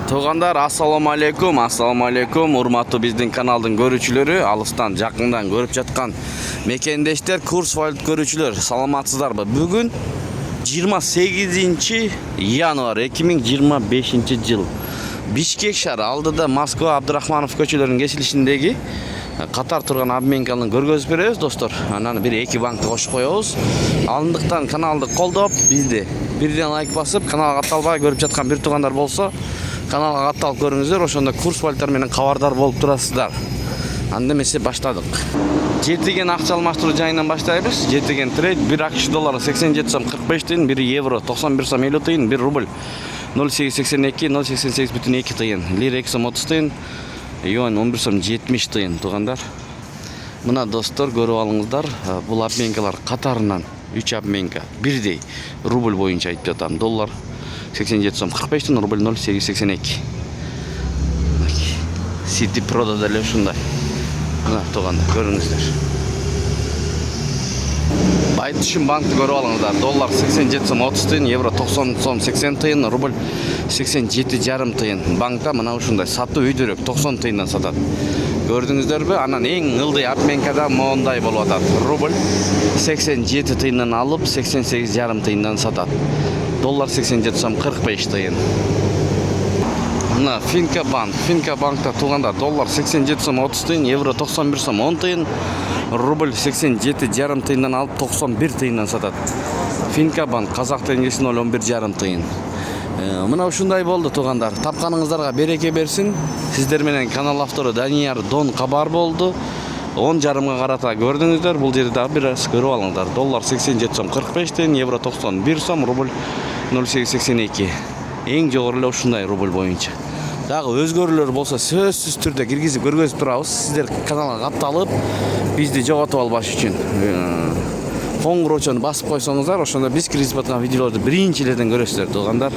Туугандар, ассаламу алейкум, урматтуу биздин каналдын көрүүчүлөрү, алыстан, жакындан көрүп жаткан мекендештер, курс валют көрүүчүлөр, саламатсыздарбы? Бүгүн 28 январь 2025 жыл. Бишкек шаары алдыда Москва Абдрахманов көчөлөрүнүн кесилишиндеги катар турган обменканы көргөзүп беребиз, достор. Анан 1-2 банкты кошуп коебуз. Алындыктан каналды колдоп, бизди бирден лайк басып, каналга катталбай көрүп жаткан бир туугандар болсо, каналга катталып көрүңүздөр, ошондо курс валюталар менен кабардар болуп турасыздар. Анда эмесе баштадык. Жетиген акча алмаштыруу жайынан баштайбыз. Жетиген трейд 1 акш доллары 87 сом 45 тыйын, 1 евро 91 сом 50 тыйын, 1 рубль 0,882 0,88,2 тыйын, лира 2 сом 30 тыйын, юань 11 сом 70 тыйын. Туугандар, мына достор, көрүп алыңыздар, бул обменкалар катарынан 3 обменка бирдей рубль боюнча айтып жатам. Доллар 87 сом 45 тыйын, рубль 0,882. Сити Прода деле ушундай. Мына туугандар, көрүңүздөр. Айтышым банкты көрүп алыңыздар. Доллар 87 сом 30 тыйын, евро 90 сом 80 тыйын, рубль 87,5 тыйын. Банкта мына ушундай сатуу үйдөрөк 90 тыйындан сатат. Көрдүңүздөрбү? Анан эң ылдый обменкада моундай болуп атат. Рубль 87 тыйындан алып 88,5 тыйындан сатат. Доллар 87 сом 45 тыйын. Мына Финка банкта туугандар, доллар 87 сом 30 тыйын, евро 91 сом 10 тыйын, рубль 87,5 тыйындан алып 91 тыйындан сатат. Финка банк казак теңгеси 0,11,5 тыйын. Мына ушундай болду туугандар. Тапканыңыздарга береке берсин. Сиздер менен канал автору Данияр Дон Кабар болду. 10,5 карата көрдүңүздөр. Бул жерде дагы бир аз көрүп алыңыздар. Доллар 87 сом 45 тыйын, евро 91 сом, рубль 0,882. Эң жогору эле ушундай рубль боюнча. Дагы өзгөрүүлөр болсо сөзсүз түрдө киргизип көргөзүп турабыз. Сиздер каналга катталып, бизди жоготуп албаш үчүн коңгуроочону басып койсоңуздар, ошондо биз киргизип аткан видеолорду биринчилерден көрөсүздөр, туугандар.